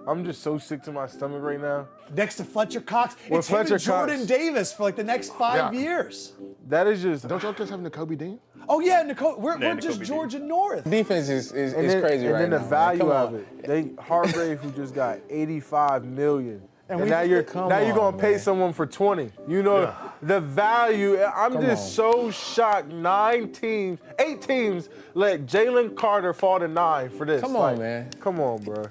I'm just so sick to my stomach right now. Next to Fletcher Cox. Well, it's him Fletcher and Jordan Cox. Davis for like the next 5 years. That is just. Don't y'all just have N'Kobe Dean? Oh, yeah, Nicole. We're just N'Kobe Georgia North. Defense is then, crazy right now. And then the value Come of on. it. They Hargrave, who just got $85 million. And we- now you're come gonna on, pay man. someone for 20. You know the value. I'm just so shocked. 8 teams let Jalen Carter fall to 9 for this. Come on, man. Come on, bro.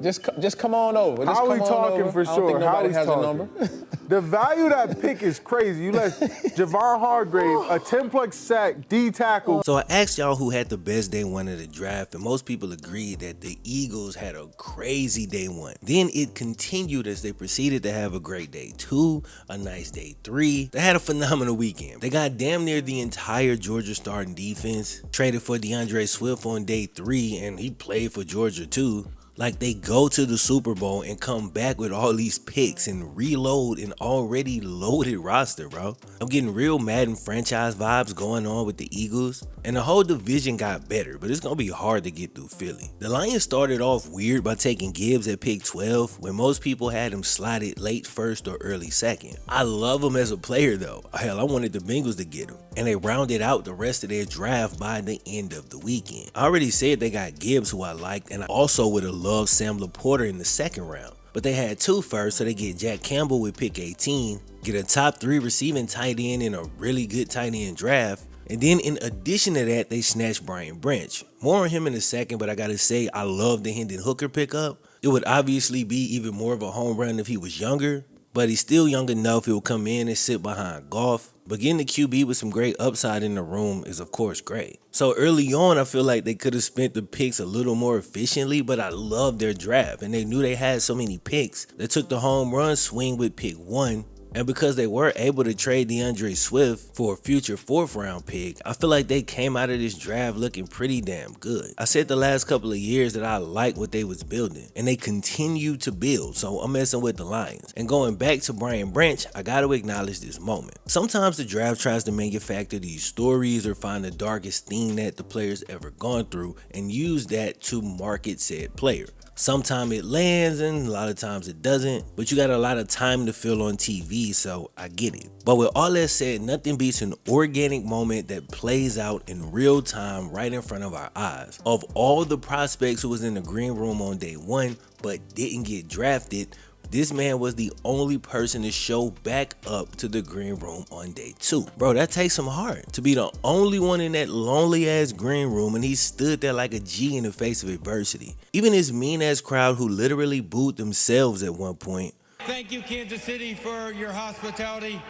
Just come on over. Just How come we on talking over. for I don't sure? think How nobody we has talking? a number. The value of that pick is crazy. You let Javon Hargrave, a 10-plex sack, D tackle. So I asked y'all who had the best day one of the draft, and most people agreed that the Eagles had a crazy day one. Then it continued as they proceeded to have a great day 2, a nice day 3. They had a phenomenal weekend. They got damn near the entire Georgia starting defense, traded for DeAndre Swift on day 3, and he played for Georgia too. Like, they go to the Super Bowl and come back with all these picks and reload an already loaded roster, bro. I'm getting real Madden franchise vibes going on with the Eagles. And the whole division got better, but it's going to be hard to get through Philly. The Lions started off weird by taking Gibbs at pick 12, when most people had him slotted late first or early second. I love him as a player, though. Hell, I wanted the Bengals to get him. And they rounded out the rest of their draft by the end of the weekend. I already said they got Gibbs, who I liked, and I also would have loved Sam Laporta in the second round. But they had 2 first, so they get Jack Campbell with pick 18, get a top 3 receiving tight end in a really good tight end draft, and then in addition to that, they snatched Brian Branch. More on him in a second, but I gotta say, I love the Hendon Hooker pickup. It would obviously be even more of a home run if he was younger, but he's still young enough he'll come in and sit behind Goff. But getting the QB with some great upside in the room is of course great. So early on, I feel like they could have spent the picks a little more efficiently, but I love their draft, and they knew they had so many picks. They took the home run swing with pick 1. And because they were able to trade DeAndre Swift for a future 4th round pick, I feel like they came out of this draft looking pretty damn good. I said the last couple of years that I like what they was building, and they continue to build, so I'm messing with the Lions. And going back to Brian Branch, I gotta acknowledge this moment. Sometimes the draft tries to manufacture these stories or find the darkest thing that the player's ever gone through and use that to market said player. Sometimes it lands and a lot of times it doesn't, but you got a lot of time to fill on TV, so I get it. But with all that said, nothing beats an organic moment that plays out in real time right in front of our eyes. Of all the prospects who was in the green room on day 1 but didn't get drafted, this man was the only person to show back up to the green room on day 2. Bro, that takes some heart to be the only one in that lonely ass green room, and he stood there like a G in the face of adversity. Even his mean ass crowd who literally booed themselves at one point. Thank you, Kansas City, for your hospitality.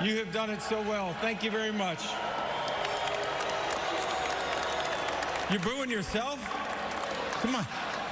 You have done it so well. Thank you very much. You're booing yourself? Come on.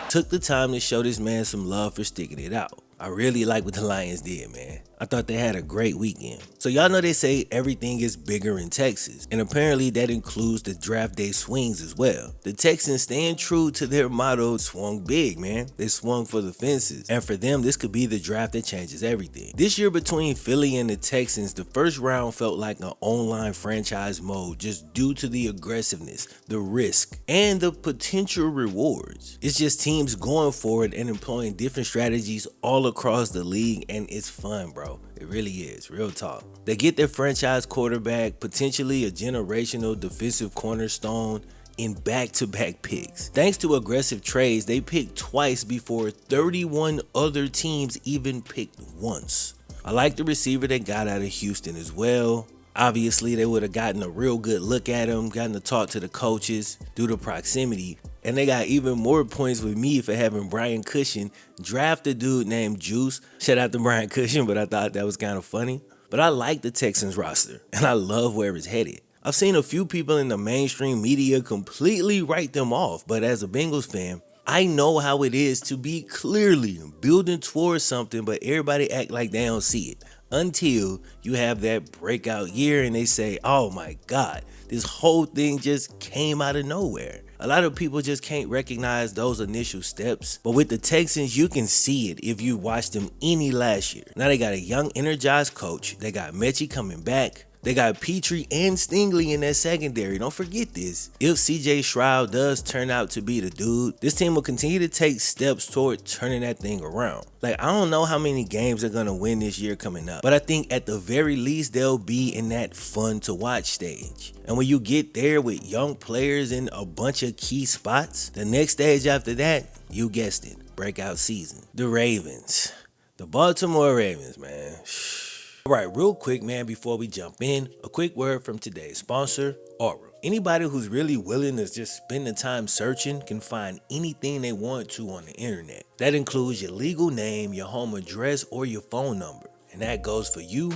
Took the time to show this man some love for sticking it out. I really like what the Lions did, man. I thought they had a great weekend. So y'all know they say everything is bigger in Texas, and apparently that includes the draft day swings as well. The Texans, staying true to their motto, swung big, man. They swung for the fences, and for them, this could be the draft that changes everything. This year between Philly and the Texans, the first round felt like an online franchise mode just due to the aggressiveness, the risk, and the potential rewards. It's just teams going for it and employing different strategies all across the league, and it's fun, bro. It really is, real talk. They get their franchise quarterback, potentially a generational defensive cornerstone, in back-to-back picks. Thanks to aggressive trades, they picked twice before 31 other teams even picked once. I like the receiver they got out of Houston as well. Obviously, they would have gotten a real good look at him, gotten to talk to the coaches due to proximity. And they got even more points with me for having Brian Cushing draft a dude named Juice. Shout out to Brian Cushing, but I thought that was kind of funny. But I like the Texans roster, and I love where it's headed. I've seen a few people in the mainstream media completely write them off, but as a Bengals fan, I know how it is to be clearly building towards something, but everybody act like they don't see it. Until you have that breakout year and they say, oh my God, this whole thing just came out of nowhere. A lot of people just can't recognize those initial steps, but with the Texans, you can see it if you watched them any last year. Now they got a young, energized coach. They got Mechie coming back. They got Petrie and Stingley in that secondary. Don't forget this. If CJ Stroud does turn out to be the dude, this team will continue to take steps toward turning that thing around. Like, I don't know how many games they're going to win this year coming up, but I think at the very least, they'll be in that fun to watch stage. And when you get there with young players in a bunch of key spots, the next stage after that, you guessed it, breakout season. The Ravens. The Baltimore Ravens, man. All right, real quick, man, before we jump in, a quick word from today's sponsor, Aura. Anybody who's really willing to just spend the time searching can find anything they want to on the internet. That includes your legal name, your home address, or your phone number. And that goes for you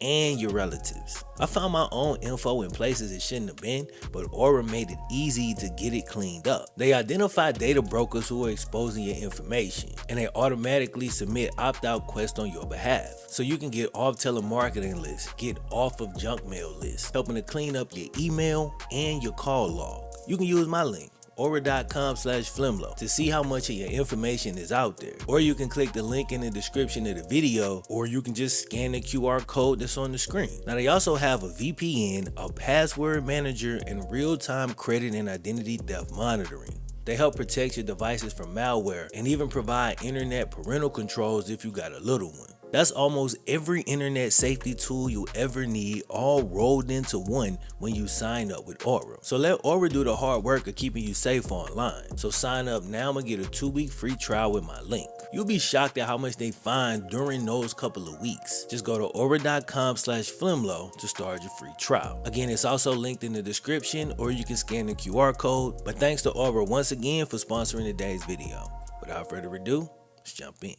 and your relatives. I found my own info in places it shouldn't have been, but Aura made it easy to get it cleaned up. They identify data brokers who are exposing your information, and they automatically submit opt-out requests on your behalf. So you can get off telemarketing lists, get off of junk mail lists, helping to clean up your email and your call log. You can use my link, Aura.com/FlemLo, to see how much of your information is out there. Or you can click the link in the description of the video, or you can just scan the QR code that's on the screen. Now, they also have a VPN, a password manager, and real-time credit and identity theft monitoring. They help protect your devices from malware and even provide internet parental controls if you got a little one. That's almost every internet safety tool you ever need, all rolled into one when you sign up with Aura. So let Aura do the hard work of keeping you safe online. So sign up now and get a 2-week free trial with my link. You'll be shocked at how much they find during those couple of weeks. Just go to Aura.com/FlemLo to start your free trial. Again, it's also linked in the description, or you can scan the QR code. But thanks to Aura once again for sponsoring today's video. Without further ado, let's jump in.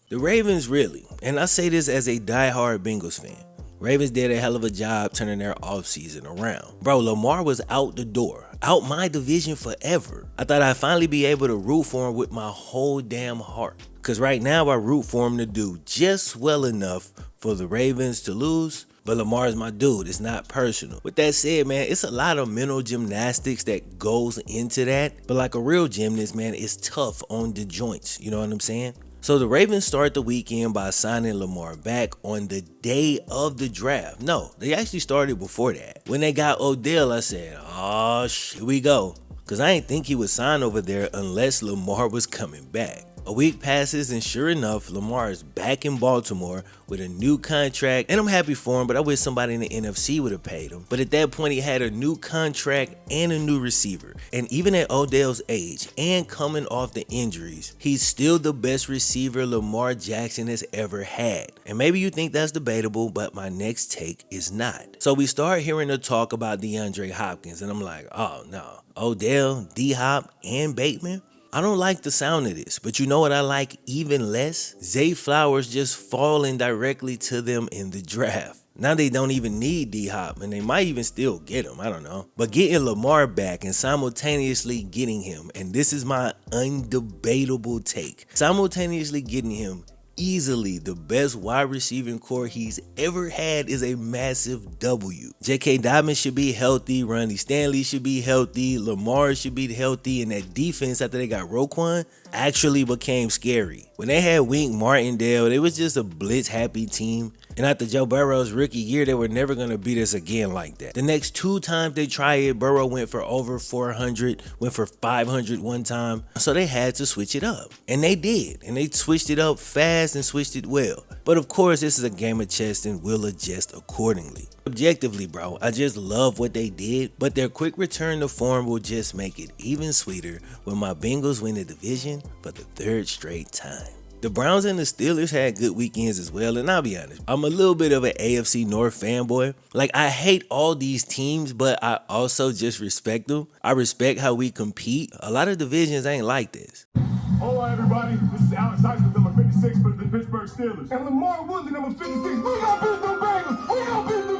The Ravens really, and I say this as a diehard Bengals fan, Ravens did a hell of a job turning their offseason around. Bro, Lamar was out the door, out my division forever. I thought I'd finally be able to root for him with my whole damn heart. Because right now I root for him to do just well enough for the Ravens to lose, but Lamar is my dude. It's not personal. With that said, man, it's a lot of mental gymnastics that goes into that. But like a real gymnast, man, it's tough on the joints. You know what I'm saying? So the Ravens start the weekend by signing Lamar back on the day of the draft. No, they actually started before that. When they got Odell, I said, oh, here we go. Because I didn't think he would sign over there unless Lamar was coming back. A week passes, and sure enough, Lamar is back in Baltimore with a new contract, and I'm happy for him, but I wish somebody in the NFC would have paid him. But at that point, he had a new contract and a new receiver, and even at Odell's age and coming off the injuries, he's still the best receiver Lamar Jackson has ever had. And maybe you think that's debatable, but my next take is not. So we start hearing the talk about DeAndre Hopkins, and I'm like, oh no, Odell, D-Hop, and Bateman? I don't like the sound of this, but you know what I like even less? Zay Flowers just falling directly to them in the draft. Now they don't even need D-Hop, and they might even still get him, I don't know. But getting Lamar back and simultaneously getting him, and this is my undebatable take, simultaneously getting him easily the best wide receiving core he's ever had is a massive W. J.K. Dobbins should be healthy, Ronnie Stanley should be healthy, Lamar should be healthy, and that defense after they got Roquan actually became scary. When they had Wink Martindale, it was just a blitz-happy team. And after Joe Burrow's rookie year, they were never going to beat us again like that. The next 2 times they tried it, Burrow went for over 400, went for 500 one time. So they had to switch it up. And they did. And they switched it up fast and switched it well. But of course, this is a game of chess and we'll adjust accordingly. Objectively, bro, I just love what they did, but their quick return to form will just make it even sweeter when my Bengals win the division for the 3rd straight time. The Browns and the Steelers had good weekends as well, and I'll be honest, I'm a little bit of an AFC North fanboy. Like, I hate all these teams, but I also just respect them. I respect how we compete. A lot of divisions ain't like this. Hello, everybody. This is Alex Heisman, number 56 for the Pittsburgh Steelers. And Lamar Woodley, number 56. We gonna beat the Bengals. We gonna beat the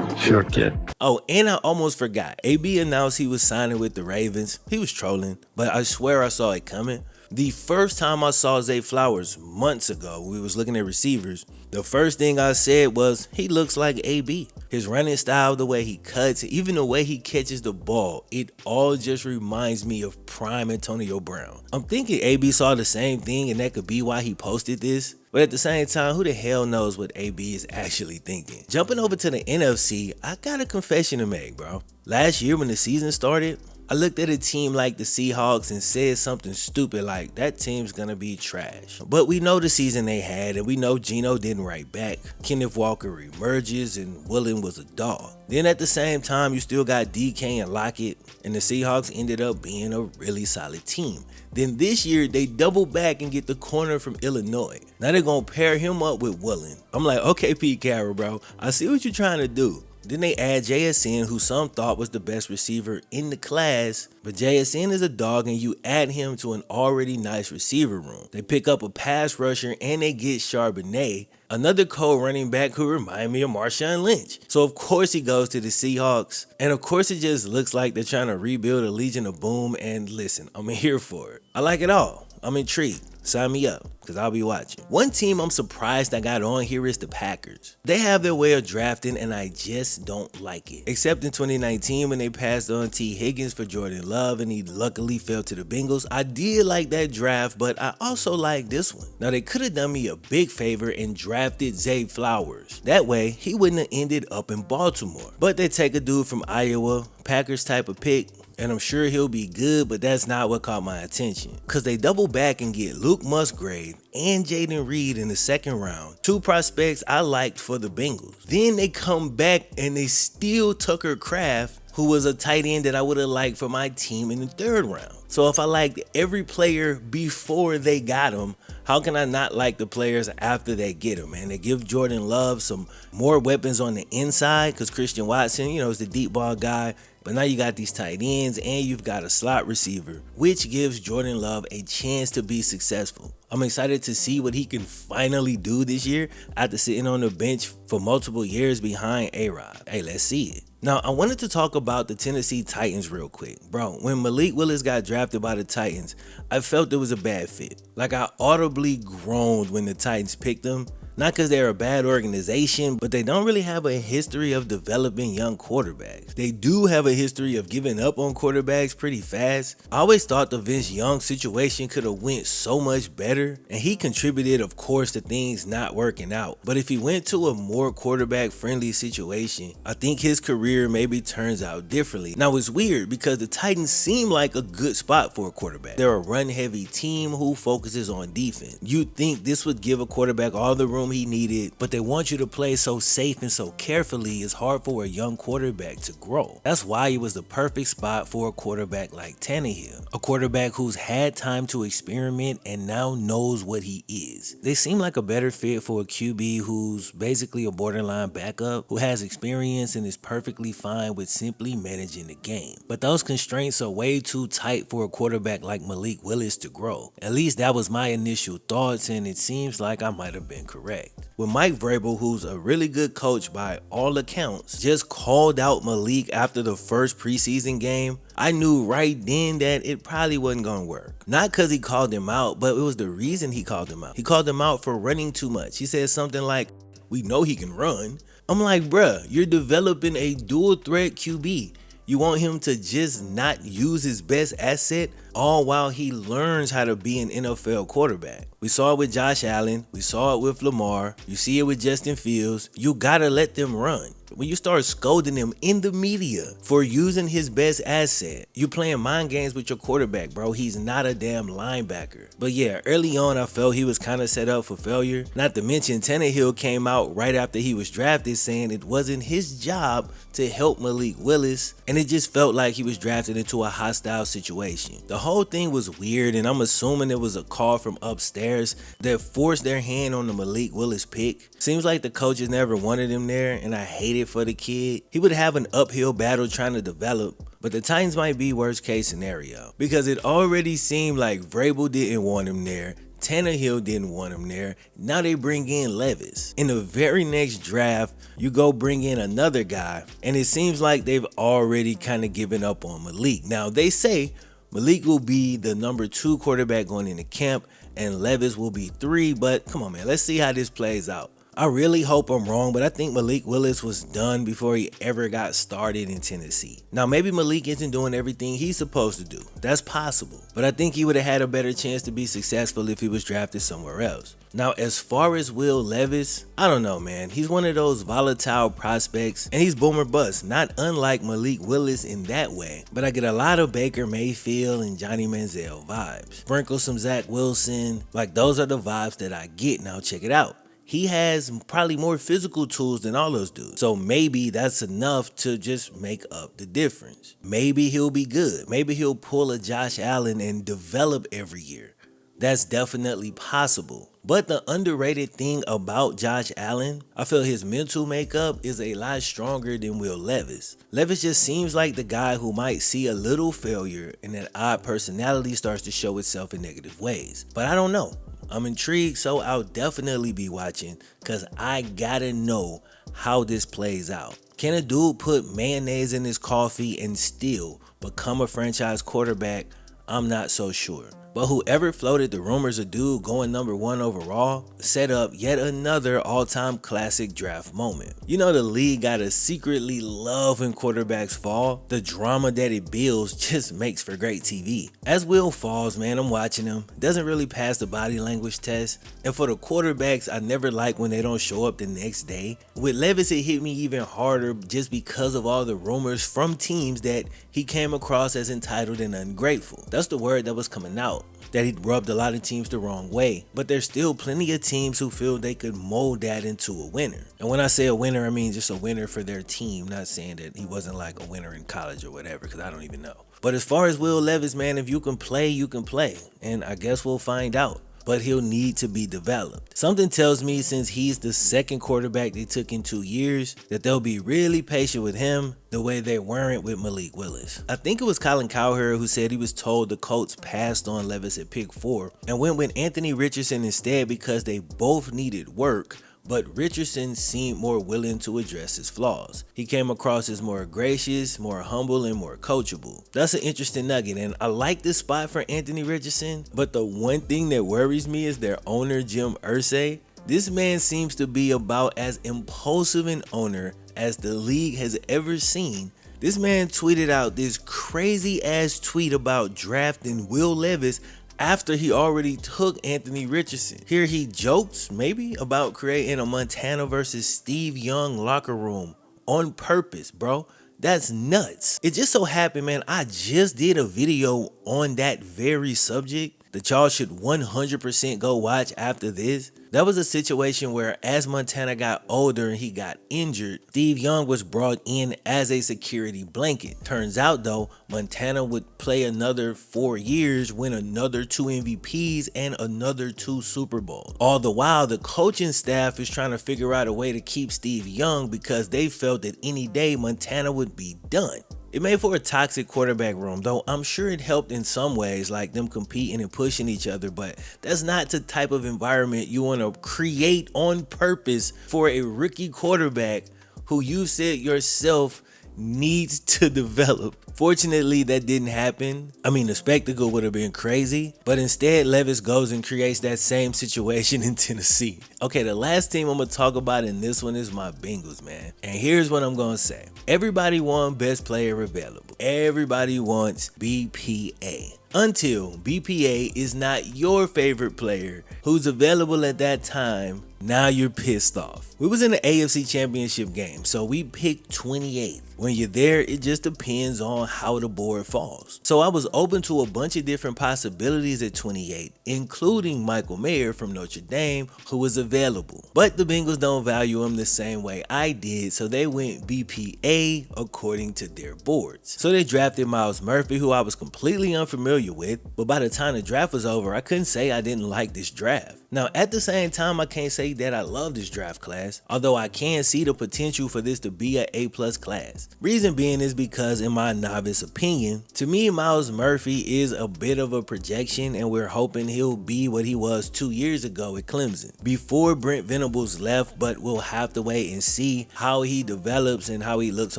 Bengals. Sure, kid. Oh, and I almost forgot. AB announced he was signing with the Ravens. He was trolling, but I swear I saw it coming. The first time I saw Zay Flowers months ago, we was looking at receivers, the first thing I said was, he looks like AB. His running style, the way he cuts, even the way he catches the ball, it all just reminds me of prime Antonio Brown. I'm thinking AB saw the same thing and that could be why he posted this. But at the same time, who the hell knows what AB is actually thinking? Jumping over to the NFC, I got a confession to make, bro. Last year when the season started, I looked at a team like the Seahawks and said something stupid like, that team's gonna be trash. But we know the season they had, and we know Geno didn't write back. Kenneth Walker emerges and Willis was a dog. Then at the same time, you still got DK and Lockett, and the Seahawks ended up being a really solid team. Then this year, they double back and get the corner from Illinois. Now they're gonna pair him up with Willis. I'm like, okay, Pete Carroll, bro, I see what you're trying to do. Then they add JSN, who some thought was the best receiver in the class, but JSN is a dog and you add him to an already nice receiver room. They pick up a pass rusher and they get Charbonnet, another co-running back who remind me of Marshawn Lynch. So of course he goes to the Seahawks, and of course it just looks like they're trying to rebuild a Legion of Boom, and listen, I'm here for it. I like it all. I'm intrigued. Sign me up, because I'll be watching. One team I'm surprised I got on here is the Packers. They have their way of drafting, and I just don't like it. Except in 2019 when they passed on T. Higgins for Jordan Love, and he luckily fell to the Bengals. I did like that draft, but I also like this one. Now, they could have done me a big favor and drafted Zay Flowers. That way, he wouldn't have ended up in Baltimore. But they take a dude from Iowa, Packers type of pick, and I'm sure he'll be good, but that's not what caught my attention. Because they double back and get Luke Musgrave and Jaden Reed in the second round. Two prospects I liked for the Bengals. Then they come back and they steal Tucker Kraft, who was a tight end that I would have liked for my team in the third round. So if I liked every player before they got him, how can I not like the players after they get him, man? They give Jordan Love some more weapons on the inside because Christian Watson, is the deep ball guy. But now you got these tight ends and you've got a slot receiver, which gives Jordan Love a chance to be successful. I'm excited to see what he can finally do this year after sitting on the bench for multiple years behind A-Rod. Hey, let's see it. Now, I wanted to talk about the Tennessee Titans real quick. Bro, when Malik Willis got drafted by the Titans, I felt it was a bad fit. Like, I audibly groaned when the Titans picked him. Not because they're a bad organization, but they don't really have a history of developing young quarterbacks. They do have a history of giving up on quarterbacks pretty fast. I always thought the Vince Young situation could have went so much better, and he contributed, of course, to things not working out. But if he went to a more quarterback-friendly situation, I think his career maybe turns out differently. Now, it's weird because the Titans seem like a good spot for a quarterback. They're a run-heavy team who focuses on defense. You'd think this would give a quarterback all the room he needed, but they want you to play so safe and so carefully, it's hard for a young quarterback to grow. That's why it was the perfect spot for a quarterback like Tannehill, a quarterback who's had time to experiment and now knows what he is. They seem like a better fit for a QB who's basically a borderline backup, who has experience and is perfectly fine with simply managing the game. But those constraints are way too tight for a quarterback like Malik Willis to grow. At least that was my initial thoughts, and it seems like I might have been correct. With Mike Vrabel, who's a really good coach by all accounts, just called out Malik after the first preseason game, I knew right then that it probably wasn't going to work. Not because he called him out, but it was the reason he called him out. He called him out for running too much. He said something like, "We know he can run." I'm like, bruh, you're developing a dual threat QB. You want him to just not use his best asset, all while he learns how to be an NFL quarterback. We saw it with Josh Allen. We saw it with Lamar. You see it with Justin Fields. You gotta let them run. When you start scolding him in the media for using his best asset, you're playing mind games with your quarterback, bro. He's not a damn linebacker. But yeah, early on, I felt he was kind of set up for failure. Not to mention, Tannehill came out right after he was drafted saying it wasn't his job to help Malik Willis, and it just felt like he was drafted into a hostile situation. The whole thing was weird, and I'm assuming it was a call from upstairs that forced their hand on the Malik Willis pick. Seems like the coaches never wanted him there, and I hate it for the kid. He would have an uphill battle trying to develop, but the Titans might be worst case scenario because it already seemed like Vrabel didn't want him there. Tannehill didn't want him there. Now they bring in Levis. In the very next draft, you go bring in another guy, and it seems like they've already kind of given up on Malik. Now they say Malik will be the number 2 quarterback going into camp, and Levis will be 3, but come on, man, let's see how this plays out. I really hope I'm wrong, but I think Malik Willis was done before he ever got started in Tennessee. Now, maybe Malik isn't doing everything he's supposed to do. That's possible. But I think he would have had a better chance to be successful if he was drafted somewhere else. Now, as far as Will Levis, I don't know, man. He's one of those volatile prospects, and he's boom or bust, not unlike Malik Willis in that way. But I get a lot of Baker Mayfield and Johnny Manziel vibes. Sprinkle some Zach Wilson. Like, those are the vibes that I get. Now, check it out. He has probably more physical tools than all those dudes. So maybe that's enough to just make up the difference. Maybe he'll be good. Maybe he'll pull a Josh Allen and develop every year. That's definitely possible. But the underrated thing about Josh Allen, I feel his mental makeup is a lot stronger than Will Levis. Levis just seems like the guy who might see a little failure and that odd personality starts to show itself in negative ways. But I don't know. I'm intrigued, so I'll definitely be watching because I gotta know how this plays out. Can a dude put mayonnaise in his coffee and still become a franchise quarterback? I'm not so sure. But whoever floated the rumors of dude going number 1 overall set up yet another all-time classic draft moment. You know, the league gotta secretly love when quarterbacks fall. The drama that it builds just makes for great TV. As Will falls, man, I'm watching him. Doesn't really pass the body language test. And for the quarterbacks, I never like when they don't show up the next day. With Levis, it hit me even harder just because of all the rumors from teams that he came across as entitled and ungrateful. That's the word that was coming out, that he rubbed a lot of teams the wrong way. But there's still plenty of teams who feel they could mold that into a winner. And when I say a winner, I mean just a winner for their team, not saying that he wasn't like a winner in college or whatever, because I don't even know. But as far as Will Levis, man, if you can play, you can play. And I guess we'll find out. But he'll need to be developed. Something tells me since he's the second quarterback they took in 2 years, that they'll be really patient with him the way they weren't with Malik Willis. I think it was Colin Cowherd who said he was told the Colts passed on Levis at pick 4 and went with Anthony Richardson instead because they both needed work, but Richardson seemed more willing to address his flaws. He came across as more gracious, more humble, and more coachable. That's an interesting nugget, and I like this spot for Anthony Richardson, but the one thing that worries me is their owner, Jim Irsay. This man seems to be about as impulsive an owner as the league has ever seen. This man tweeted out this crazy ass tweet about drafting Will Levis after he already took Anthony Richardson. Here he jokes maybe about creating a Montana versus Steve Young locker room on purpose, bro. That's nuts. It just so happened, man, I just did a video on that very subject that y'all should 100% go watch after this. That was a situation where as Montana got older and he got injured, Steve Young was brought in as a security blanket. Turns out though, Montana would play another 4 years, win another 2 MVPs and another 2 Super Bowls. All the while, the coaching staff is trying to figure out a way to keep Steve Young because they felt that any day Montana would be done. It made for a toxic quarterback room, though I'm sure it helped in some ways, like them competing and pushing each other, but that's not the type of environment you want to create on purpose for a rookie quarterback who you said yourself needs to develop. Fortunately, that didn't happen. I mean, the spectacle would have been crazy, but instead Levis goes and creates that same situation in Tennessee. Okay, the last team I'm gonna talk about in this one is my Bengals, man. And here's what I'm gonna say. Everybody wants best player available. Everybody wants BPA. Until BPA is not your favorite player who's available at that time, now you're pissed off. We was in the AFC Championship game, so we picked 28th. When you're there, it just depends on how the board falls. So I was open to a bunch of different possibilities at 28, including Michael Mayer from Notre Dame, who was available. But the Bengals don't value him the same way I did, so they went BPA according to their boards. So they drafted Myles Murphy, who I was completely unfamiliar with, but by the time the draft was over, I couldn't say I didn't like this draft. Now, at the same time, I can't say that I love this draft class, although I can see the potential for this to be an A+ class. Reason being is because, in my novice opinion, to me, Myles Murphy is a bit of a projection, and we're hoping he'll be what he was 2 years ago at Clemson, before Brent Venables left, but we'll have to wait and see how he develops and how he looks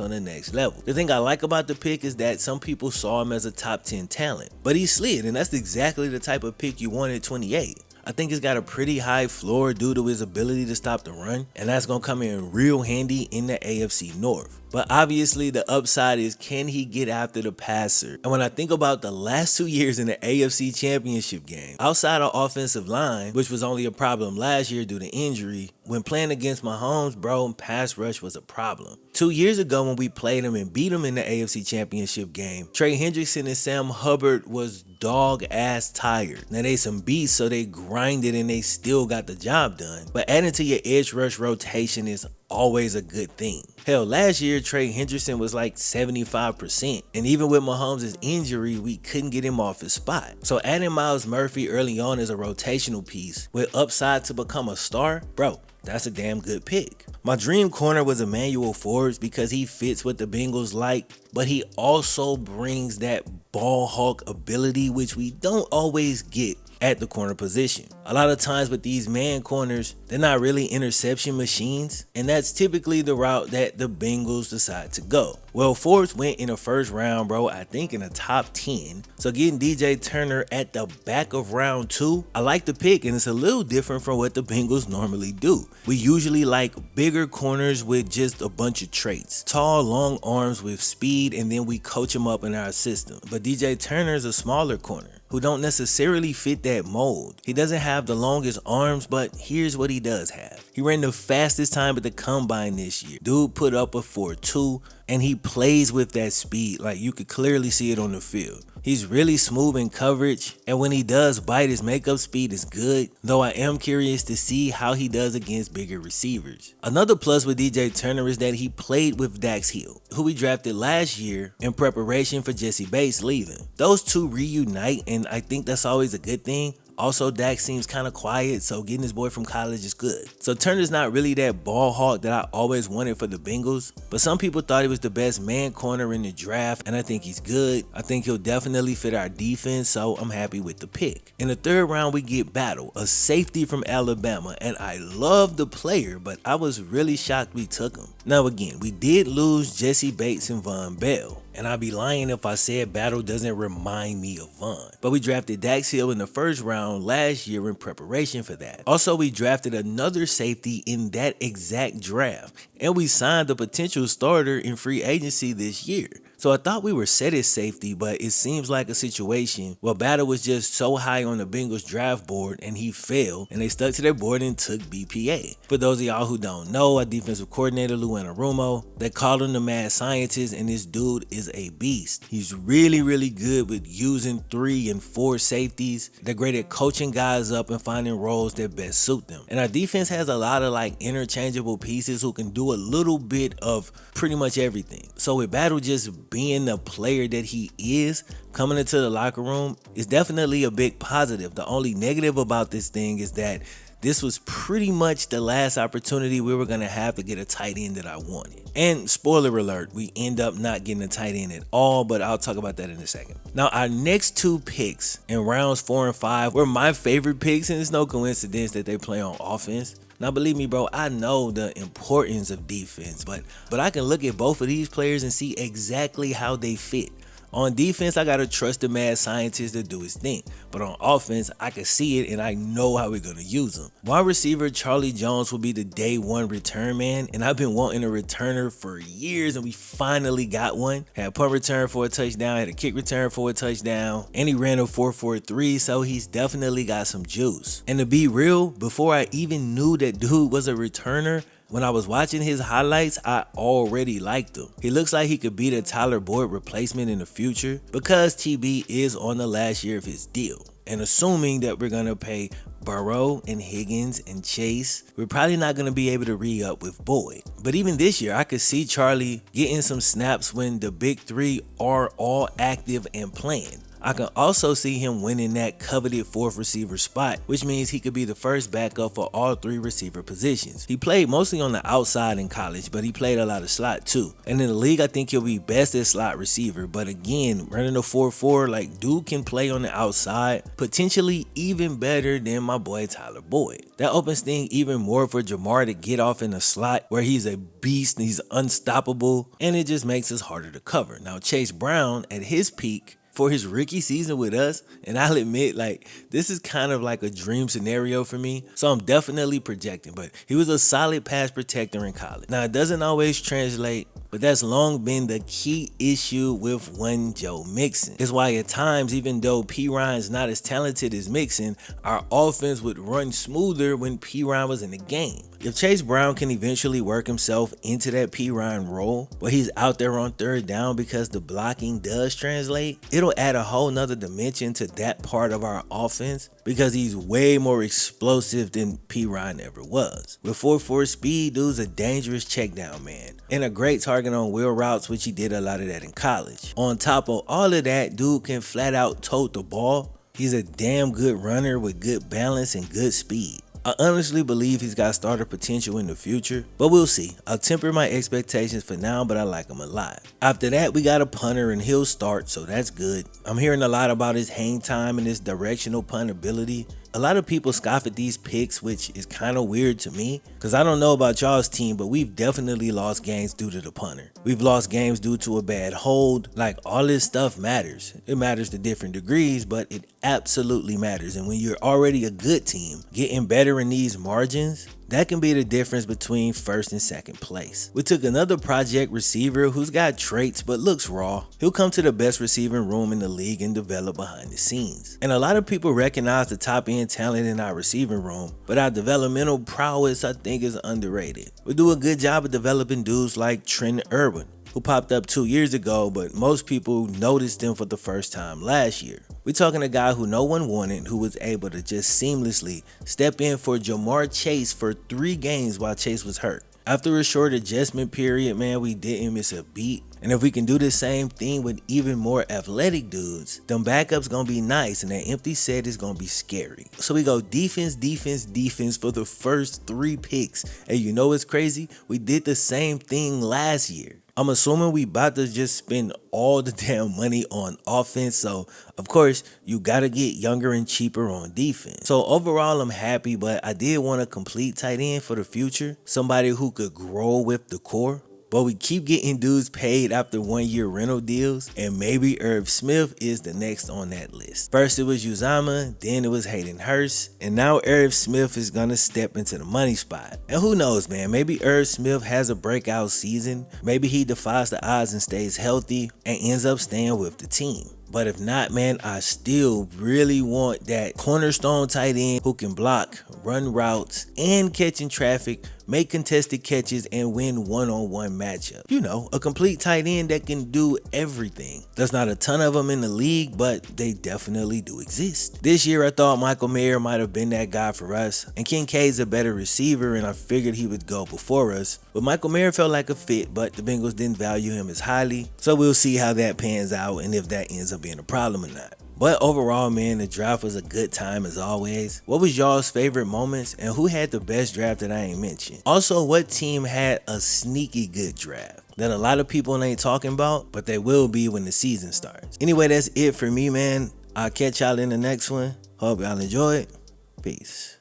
on the next level. The thing I like about the pick is that some people saw him as a top 10 talent, but he slid, and that's exactly the type of pick you want at 28. I think he's got a pretty high floor due to his ability to stop the run, and that's going to come in real handy in the AFC North. But obviously the upside is, can he get after the passer? And when I think about the last 2 years in the AFC Championship game, outside of offensive line, which was only a problem last year due to injury, when playing against Mahomes, bro, pass rush was a problem. 2 years ago when we played him and beat him in the AFC Championship game, Trey Hendrickson and Sam Hubbard was dog-ass tired. Now they some beasts, so they grinded and they still got the job done. But adding to your edge rush rotation is always a good thing. Hell, last year Trey Hendrickson was like 75%, and even with Mahomes' injury, we couldn't get him off his spot. So adding Myles Murphy early on as a rotational piece with upside to become a star, bro, that's a damn good pick. My dream corner was Emmanuel Forbes because he fits what the Bengals like, but he also brings that ball hawk ability, which we don't always get at the corner position. A lot of times with these man corners, they're not really interception machines, and that's typically the route that the Bengals decide to go. Well, Forbes went in the first round, bro, I think in the top 10. So getting DJ Turner at the back of round 2, I like the pick, and it's a little different from what the Bengals normally do. We usually like bigger corners with just a bunch of traits. Tall, long arms with speed, and then we coach them up in our system. But DJ Turner is a smaller corner who don't necessarily fit that mold. He doesn't have the longest arms, but here's what he does have. He ran the fastest time at the combine this year. Dude put up a 4.2, and he plays with that speed. Like, you could clearly see it on the field. He's really smooth in coverage, and when he does bite, his makeup speed is good, though I am curious to see how he does against bigger receivers. Another plus with DJ Turner is that he played with Dax Hill, who we drafted last year in preparation for Jesse Bates leaving. Those two reunite, and I think that's always a good thing. Also, Dax seems kind of quiet, so getting his boy from college is good. So Turner's not really that ball hawk that I always wanted for the Bengals, but some people thought he was the best man corner in the draft, and I think he's good. I think he'll definitely fit our defense, so I'm happy with the pick. In the third round, we get Battle, a safety from Alabama, and I love the player, but I was really shocked we took him. Now again, we did lose Jesse Bates and Von Bell, and I'd be lying if I said Battle doesn't remind me of Von. But we drafted Dax Hill in the first round last year in preparation for that. Also, we drafted another safety in that exact draft, and we signed a potential starter in free agency this year. So I thought we were set at safety, but it seems like a situation where Battle was just so high on the Bengals draft board and he fell, and they stuck to their board and took BPA. For those of y'all who don't know, our defensive coordinator, Lou Anarumo, they called him the mad scientist, and this dude is a beast. He's really good with using 3 and 4 safeties. They're great at coaching guys up and finding roles that best suit them. And our defense has a lot of like interchangeable pieces who can do a little bit of pretty much everything. So with Battle just being the player that he is coming into the locker room is definitely a big positive. The only negative about this thing is that this was pretty much the last opportunity we were going to have to get a tight end that I wanted. And spoiler alert, we end up not getting a tight end at all, but I'll talk about that in a second. Now, our next 2 picks in rounds 4 and 5 were my favorite picks, and it's no coincidence that they play on offense. Now, believe me, bro, I know the importance of defense, but I can look at both of these players and see exactly how they fit. On defense, I gotta trust the mad scientist to do his thing. But on offense, I can see it and I know how we're gonna use him. Wide receiver Charlie Jones will be the day 1 return man, and I've been wanting a returner for years, and we finally got one. Had a punt return for a touchdown, had a kick return for a touchdown, and he ran a 4.43, so he's definitely got some juice. And to be real, before I even knew that dude was a returner, when I was watching his highlights, I already liked him. He looks like he could be the Tyler Boyd replacement in the future because TB is on the last year of his deal. And assuming that we're going to pay Burrow and Higgins and Chase, we're probably not going to be able to re-up with Boyd. But even this year, I could see Charlie getting some snaps when the big 3 are all active and playing. I can also see him winning that coveted 4th receiver spot, which means he could be the first backup for all 3 receiver positions. He played mostly on the outside in college, but he played a lot of slot too. And in the league, I think he'll be best at slot receiver, but again, running a 4-4, like dude can play on the outside, potentially even better than my boy Tyler Boyd. That opens things even more for Jamar to get off in the slot where he's a beast and he's unstoppable, and it just makes us harder to cover. Now Chase Brown at his peak for his rookie season with us, and I'll admit, like, this is kind of like a dream scenario for me, so I'm definitely projecting, but he was a solid pass protector in college. Now, it doesn't always translate, but that's long been the key issue with one Joe Mixon. It's why at times, even though P. Ryan's not as talented as Mixon, our offense would run smoother when P. Ryan was in the game. If Chase Brown can eventually work himself into that P. Ryan role, where he's out there on 3rd down because the blocking does translate, it'll add a whole nother dimension to that part of our offense because he's way more explosive than P. Ryan ever was. With 4.4 speed, dude's a dangerous check down man and a great target on wheel routes, which he did a lot of that in college. On top of all of that, dude can flat out tote the ball. He's a damn good runner with good balance and good speed. I honestly believe he's got starter potential in the future, but we'll see. I'll temper my expectations for now, but I like him a lot. After that, we got a punter and he'll start, so that's good. I'm hearing a lot about his hang time and his directional punt ability. A lot of people scoff at these picks, which is kind of weird to me, because I don't know about y'all's team, but we've definitely lost games due to the punter. We've lost games due to a bad hold. Like, all this stuff matters. It matters to different degrees, but it absolutely matters. And when you're already a good team, getting better in these margins, that can be the difference between 1st and 2nd place. We took another project receiver who's got traits but looks raw. He'll come to the best receiving room in the league and develop behind the scenes. And a lot of people recognize the top end talent in our receiving room, but our developmental prowess I think is underrated. We do a good job of developing dudes like Trent Irwin, who popped up 2 years ago, but most people noticed him for the first time last year. We're talking a guy who no one wanted, who was able to just seamlessly step in for Jamar Chase for 3 games while Chase was hurt. After a short adjustment period, man, we didn't miss a beat. And if we can do the same thing with even more athletic dudes, them backups gonna be nice and that empty set is gonna be scary. So we go defense, defense, defense for the first 3 picks. And you know what's crazy? We did the same thing last year. I'm assuming we about to just spend all the damn money on offense, so of course you gotta get younger and cheaper on defense. So overall I'm happy, but I did want a complete tight end for the future, somebody who could grow with the core. But we keep getting dudes paid after 1-year rental deals, and maybe Irv Smith is the next on that list. First it was Uzomah, then it was Hayden Hurst, and now Irv Smith is gonna step into the money spot. And who knows, man, maybe Irv Smith has a breakout season, maybe he defies the odds and stays healthy and ends up staying with the team. But if not, man, I still really want that cornerstone tight end who can block, run routes, and catch in traffic, make contested catches, and win one-on-one matchup. You know, a complete tight end that can do everything. There's not a ton of them in the league, but they definitely do exist. This year, I thought Michael Mayer might have been that guy for us, and Kincaid's a better receiver, and I figured he would go before us. But Michael Mayer felt like a fit, but the Bengals didn't value him as highly, so we'll see how that pans out and if that ends up being a problem or not. But overall, man, the draft was a good time as always. What was y'all's favorite moments, and who had the best draft that I ain't mentioned? Also, what team had a sneaky good draft that a lot of people ain't talking about, but they will be when the season starts? Anyway, that's it for me, man. I'll catch y'all in the next one. Hope y'all enjoy it. Peace.